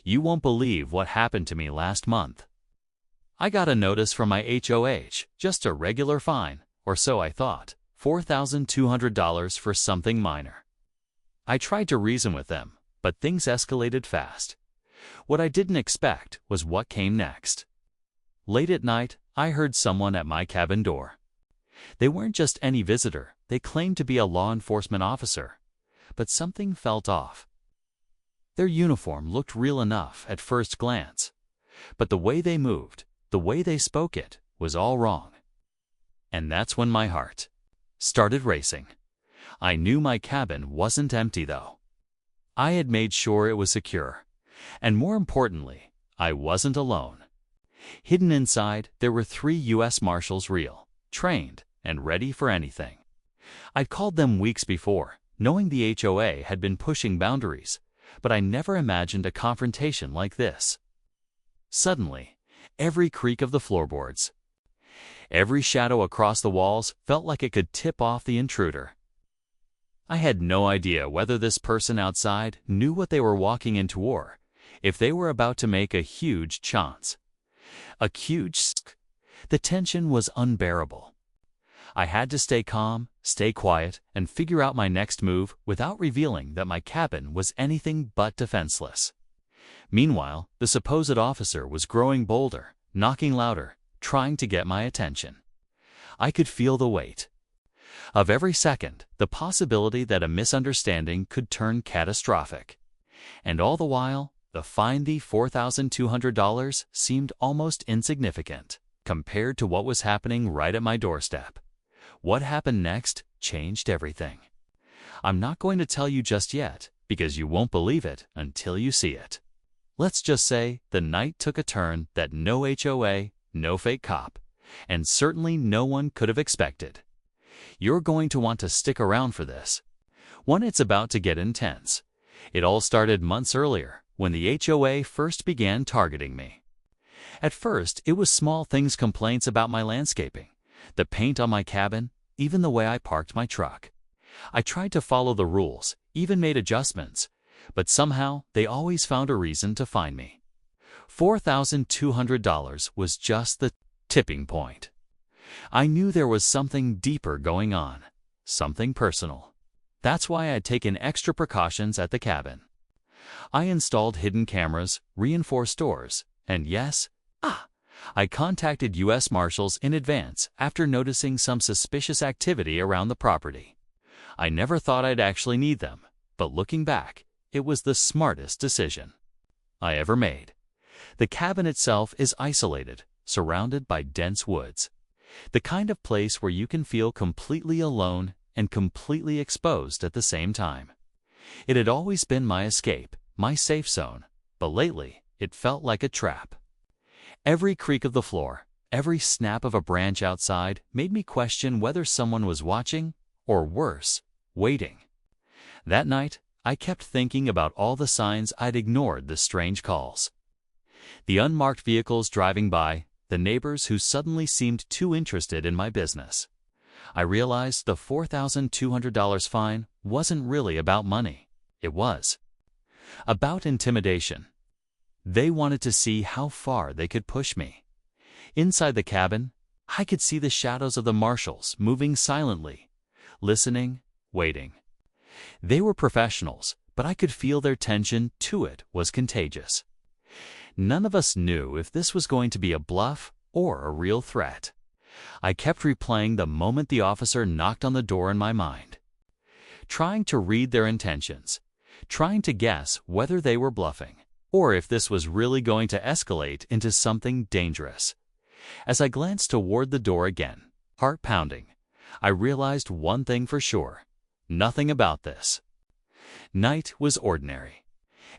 You won't believe what happened to me last month. I got a notice from my HOA, just a regular fine, or so I thought, $4,200 for something minor. I tried to reason with them, but things escalated fast. What I didn't expect was what came next. Late at night, I heard someone at my cabin door. They weren't just any visitor, they claimed to be a law enforcement officer, but something felt off. Their uniform looked real enough at first glance, but the way they moved, the way they spoke it, was all wrong. And that's when my heart started racing. I knew my cabin wasn't empty though. I had made sure it was secure, and more importantly, I wasn't alone. Hidden inside, there were 3 U.S. Marshals, real, trained, and ready for anything. I'd called them weeks before, knowing the HOA had been pushing boundaries, but I never imagined a confrontation like this. Suddenly, every creak of the floorboards, every shadow across the walls felt like it could tip off the intruder. I had no idea whether this person outside knew what they were walking into or if they were about to make a huge chance. The tension was unbearable. I had to stay calm, stay quiet, and figure out my next move without revealing that my cabin was anything but defenseless. Meanwhile, the supposed officer was growing bolder, knocking louder, trying to get my attention. I could feel the weight of every second, the possibility that a misunderstanding could turn catastrophic. And all the while, the fine, the $4,200, seemed almost insignificant compared to what was happening right at my doorstep. What happened next changed everything. I'm not going to tell you just yet, because you won't believe it until you see it. Let's just say the night took a turn that no HOA, no fake cop, and certainly no one could have expected. You're going to want to stick around for this. When it's about to get intense. It all started months earlier, when the HOA first began targeting me. At first, it was small things, complaints about my landscaping, the paint on my cabin, even the way I parked my truck. I tried to follow the rules, even made adjustments, but somehow they always found a reason to find me. $4,200 was just the tipping point. I knew there was something deeper going on, something personal. That's why I'd taken extra precautions at the cabin. I installed hidden cameras, reinforced doors, and yes, I contacted U.S. Marshals in advance after noticing some suspicious activity around the property. I never thought I'd actually need them, but looking back, it was the smartest decision I ever made. The cabin itself is isolated, surrounded by dense woods. The kind of place where you can feel completely alone and completely exposed at the same time. It had always been my escape, my safe zone, but lately it felt like a trap. Every creak of the floor, every snap of a branch outside made me question whether someone was watching, or worse, waiting. That night, I kept thinking about all the signs I'd ignored, the strange calls, the unmarked vehicles driving by, the neighbors who suddenly seemed too interested in my business. I realized the $4,200 fine wasn't really about money. It was about intimidation. They wanted to see how far they could push me. Inside the cabin, I could see the shadows of the Marshals moving silently, listening, waiting. They were professionals, but I could feel their tension too. It was contagious. None of us knew if this was going to be a bluff or a real threat. I kept replaying the moment the officer knocked on the door in my mind, trying to read their intentions, trying to guess whether they were bluffing, or if this was really going to escalate into something dangerous. As I glanced toward the door again, heart pounding, I realized one thing for sure: nothing about this night was ordinary.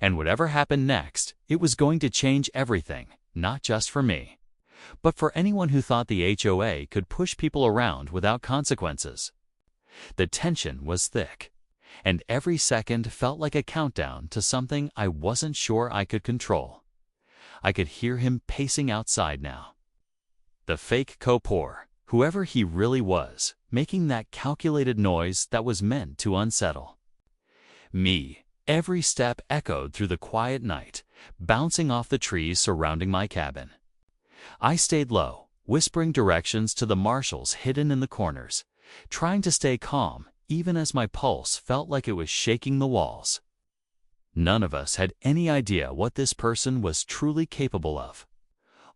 And whatever happened next, it was going to change everything, not just for me, but for anyone who thought the HOA could push people around without consequences. The tension was thick, and every second felt like a countdown to something I wasn't sure I could control. I could hear him pacing outside now. The fake cop, whoever he really was, making that calculated noise that was meant to unsettle me. Every step echoed through the quiet night, bouncing off the trees surrounding my cabin. I stayed low, whispering directions to the marshals hidden in the corners, trying to stay calm even as my pulse felt like it was shaking the walls. None of us had any idea what this person was truly capable of.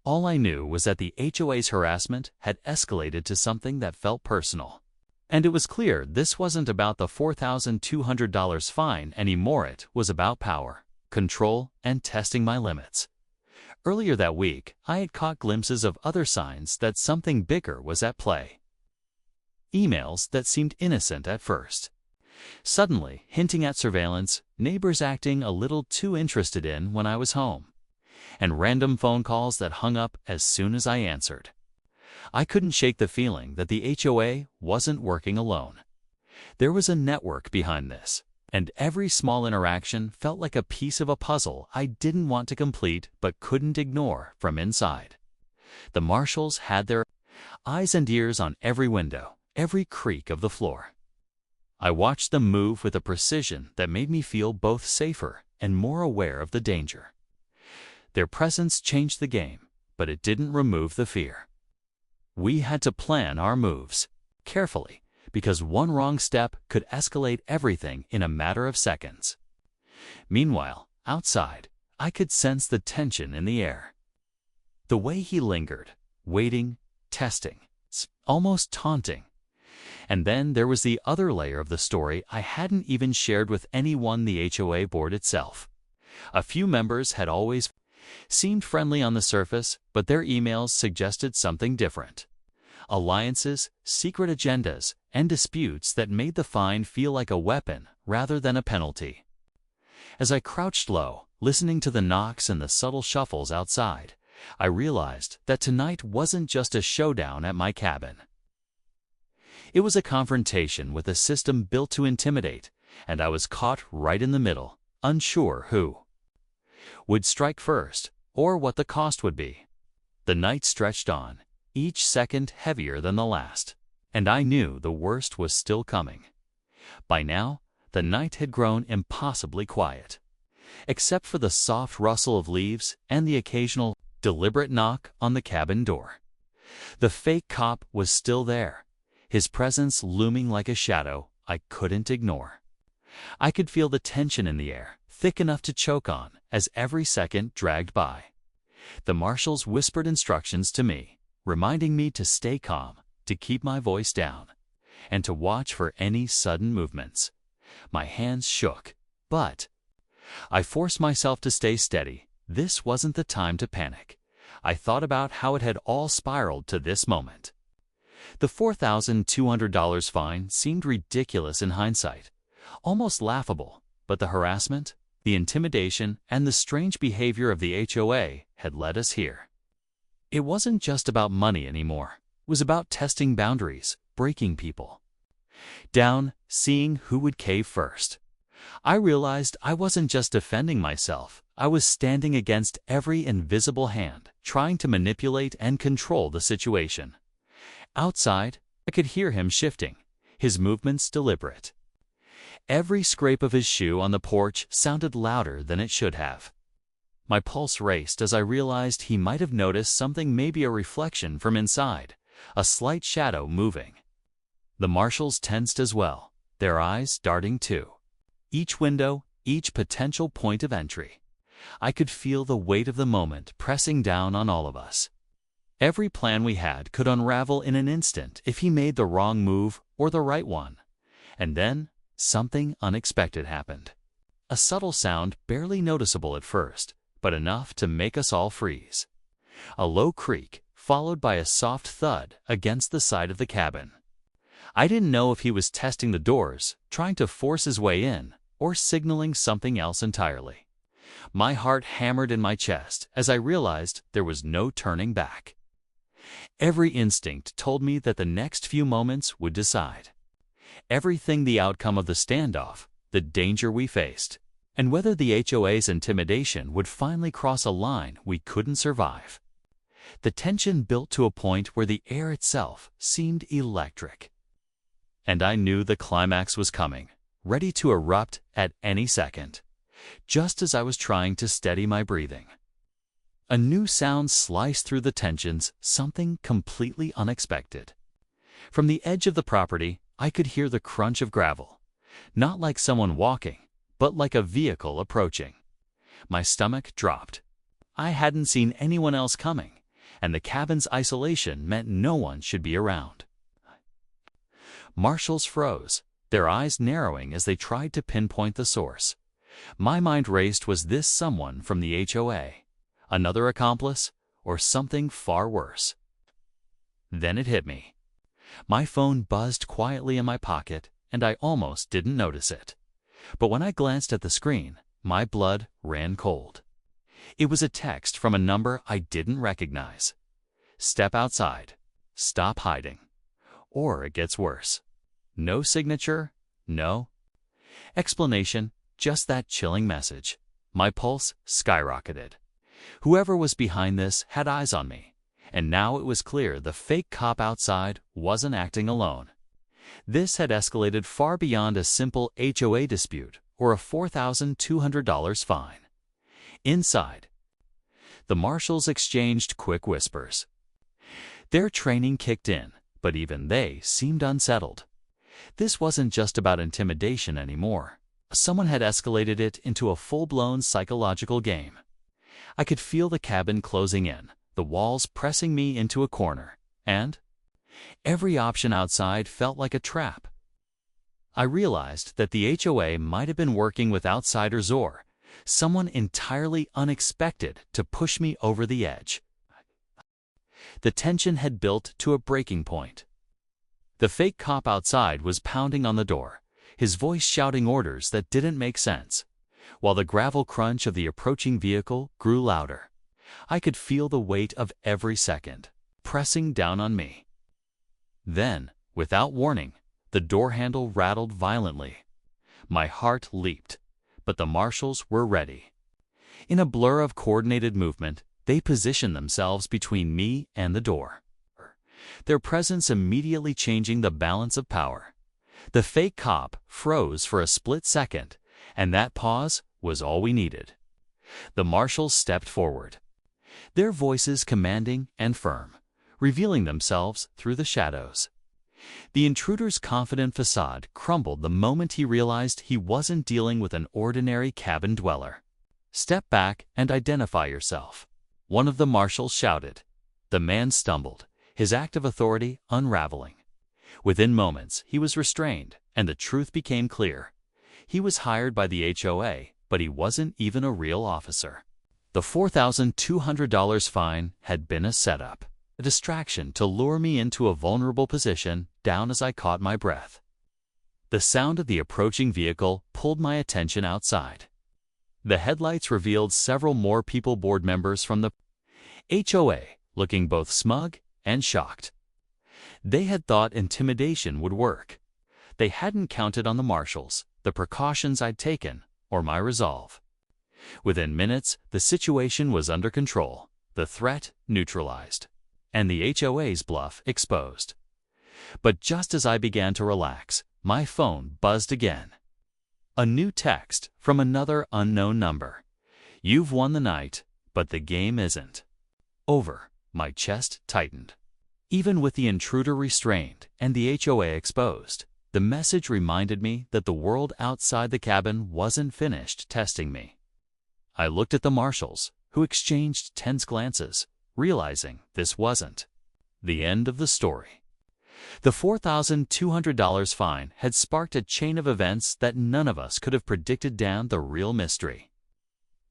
All I knew was that the HOA's harassment had escalated to something that felt personal. And it was clear this wasn't about the $4,200 fine anymore. It was about power, control, and testing my limits. Earlier that week, I had caught glimpses of other signs that something bigger was at play. Emails that seemed innocent at first, suddenly hinting at surveillance, neighbors acting a little too interested in when I was home, and random phone calls that hung up as soon as I answered. I couldn't shake the feeling that the HOA wasn't working alone. There was a network behind this, and every small interaction felt like a piece of a puzzle I didn't want to complete but couldn't ignore from inside. The Marshals had their eyes and ears on every window, every creak of the floor. I watched them move with a precision that made me feel both safer and more aware of the danger. Their presence changed the game, but it didn't remove the fear. We had to plan our moves carefully, because one wrong step could escalate everything in a matter of seconds. Meanwhile, outside, I could sense the tension in the air. The way he lingered, waiting, testing, almost taunting. And then there was the other layer of the story I hadn't even shared with anyone, the HOA board itself. A few members had always seemed friendly on the surface, but their emails suggested something different. Alliances, secret agendas, and disputes that made the fine feel like a weapon rather than a penalty. As I crouched low, listening to the knocks and the subtle shuffles outside, I realized that tonight wasn't just a showdown at my cabin. It was a confrontation with a system built to intimidate, and I was caught right in the middle, unsure who would strike first, or what the cost would be. The night stretched on, each second heavier than the last, and I knew the worst was still coming. By now, the night had grown impossibly quiet, except for the soft rustle of leaves and the occasional, deliberate knock on the cabin door. The fake cop was still there, his presence looming like a shadow I couldn't ignore. I could feel the tension in the air, thick enough to choke on, as every second dragged by. The marshals whispered instructions to me, reminding me to stay calm, to keep my voice down, and to watch for any sudden movements. My hands shook, but I forced myself to stay steady. This wasn't the time to panic. I thought about how it had all spiraled to this moment. The $4,200 fine seemed ridiculous in hindsight, almost laughable, but the harassment, the intimidation, and the strange behavior of the HOA had led us here. It wasn't just about money anymore. It was about testing boundaries, breaking people down, seeing who would cave first. I realized I wasn't just defending myself. I was standing against every invisible hand, trying to manipulate and control the situation. Outside, I could hear him shifting, his movements deliberate. Every scrape of his shoe on the porch sounded louder than it should have. My pulse raced as I realized he might have noticed something, maybe a reflection from inside, a slight shadow moving. The marshals tensed as well, their eyes darting too. Each window, each potential point of entry. I could feel the weight of the moment pressing down on all of us. Every plan we had could unravel in an instant if he made the wrong move or the right one. And then, something unexpected happened. A subtle sound, barely noticeable at first, but enough to make us all freeze. A low creak, followed by a soft thud against the side of the cabin. I didn't know if he was testing the doors, trying to force his way in, or signaling something else entirely. My heart hammered in my chest as I realized there was no turning back. Every instinct told me that the next few moments would decide everything: the outcome of the standoff, the danger we faced, and whether the HOA's intimidation would finally cross a line we couldn't survive. The tension built to a point where the air itself seemed electric. And I knew the climax was coming, ready to erupt at any second. just as I was trying to steady my breathing. A new sound sliced through the tensions, something completely unexpected. From the edge of the property, I could hear the crunch of gravel, not like someone walking, but like a vehicle approaching. My stomach dropped. I hadn't seen anyone else coming, and the cabin's isolation meant no one should be around. Marshals froze, their eyes narrowing as they tried to pinpoint the source. My mind raced. Was this someone from the HOA? Another accomplice? Or something far worse? Then it hit me. My phone buzzed quietly in my pocket, and I almost didn't notice it. But when I glanced at the screen, my blood ran cold. It was a text from a number I didn't recognize. Step outside. Stop hiding. Or it gets worse. No signature, no explanation, just that chilling message. My pulse skyrocketed. Whoever was behind this had eyes on me, and now it was clear the fake cop outside wasn't acting alone. This had escalated far beyond a simple HOA dispute or a $4,200 fine. Inside, the Marshals exchanged quick whispers. Their training kicked in, but even they seemed unsettled. This wasn't just about intimidation anymore. Someone had escalated it into a full-blown psychological game. I could feel the cabin closing in, the walls pressing me into a corner, and every option outside felt like a trap. I realized that the HOA might have been working with outsiders or someone entirely unexpected to push me over the edge. The tension had built to a breaking point. The fake cop outside was pounding on the door, his voice shouting orders that didn't make sense, while the gravel crunch of the approaching vehicle grew louder. I could feel the weight of every second pressing down on me. Then, without warning, the door handle rattled violently. My heart leaped, but the Marshals were ready. In a blur of coordinated movement, they positioned themselves between me and the door, their presence immediately changing the balance of power. The fake cop froze for a split second, and that pause was all we needed. The Marshals stepped forward, their voices commanding and firm, revealing themselves through the shadows. The intruder's confident facade crumbled the moment he realized he wasn't dealing with an ordinary cabin dweller. "Step back and identify yourself," one of the Marshals shouted. The man stumbled, his act of authority unraveling. Within moments, he was restrained, and the truth became clear. He was hired by the HOA, but he wasn't even a real officer. The $4,200 fine had been a setup, a distraction to lure me into a vulnerable position down as I caught my breath. The sound of the approaching vehicle pulled my attention outside. The headlights revealed several more People Board members from the HOA, looking both smug and shocked. They had thought intimidation would work. They hadn't counted on the Marshals, the precautions I'd taken, or my resolve. Within minutes, the situation was under control, the threat neutralized, and the HOA's bluff exposed. But just as I began to relax, my phone buzzed again. A new text from another unknown number. "You've won the night, but the game isn't over." My chest tightened. Even with the intruder restrained and the HOA exposed, the message reminded me that the world outside the cabin wasn't finished testing me. I looked at the Marshals, who exchanged tense glances, realizing this wasn't the end of the story. The $4,200 fine had sparked a chain of events that none of us could have predicted down the real mystery.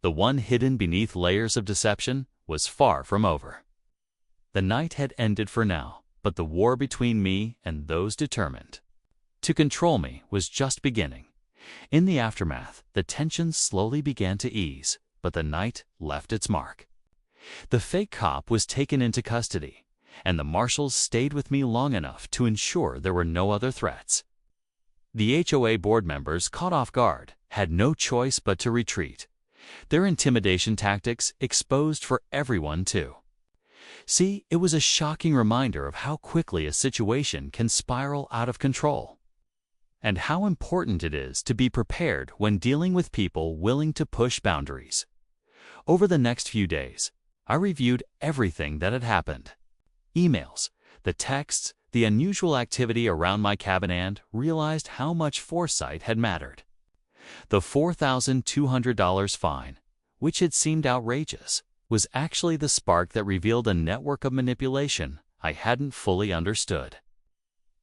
The one hidden beneath layers of deception was far from over. The night had ended for now, but the war between me and those determined to control me was just beginning. In the aftermath, the tension slowly began to ease, but the night left its mark. The fake cop was taken into custody, and the Marshals stayed with me long enough to ensure there were no other threats. The HOA board members, caught off guard, had no choice but to retreat, their intimidation tactics exposed for everyone to see. It was a shocking reminder of how quickly a situation can spiral out of control. and how important it is to be prepared when dealing with people willing to push boundaries. Over the next few days, I reviewed everything that had happened. Emails, the texts, the unusual activity around my cabin, and realized how much foresight had mattered. The $4,200 fine, which had seemed outrageous, was actually the spark that revealed a network of manipulation I hadn't fully understood.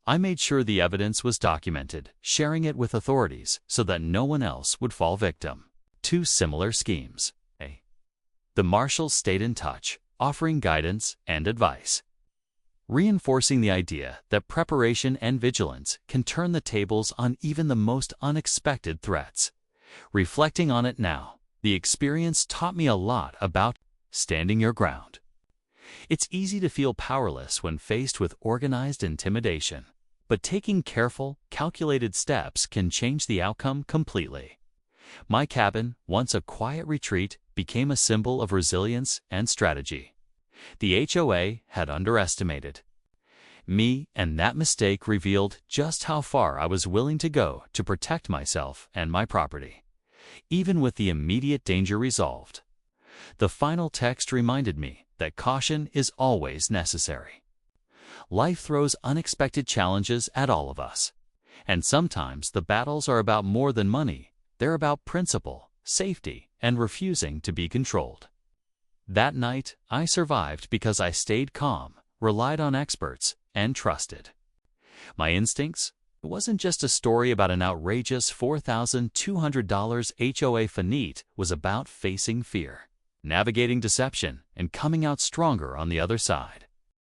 I made sure the evidence was documented, sharing it with authorities so that no one else would fall victim to similar schemes. The Marshals stayed in touch, offering guidance and advice, reinforcing the idea that preparation and vigilance can turn the tables on even the most unexpected threats. Reflecting on it now, the experience taught me a lot about standing your ground. It's easy to feel powerless when faced with organized intimidation, but taking careful, calculated steps can change the outcome completely. My cabin, once a quiet retreat, became a symbol of resilience and strategy. The HOA had underestimated me, and that mistake revealed just how far I was willing to go to protect myself and my property, even with the immediate danger resolved. The final text reminded me that caution is always necessary. Life throws unexpected challenges at all of us, and sometimes the battles are about more than money. They're about principle, safety, and refusing to be controlled. That night, I survived because I stayed calm, relied on experts, and trusted my instincts. It wasn't just a story about an outrageous $4,200 HOA fine. It was about facing fear, navigating deception, and coming out stronger on the other side.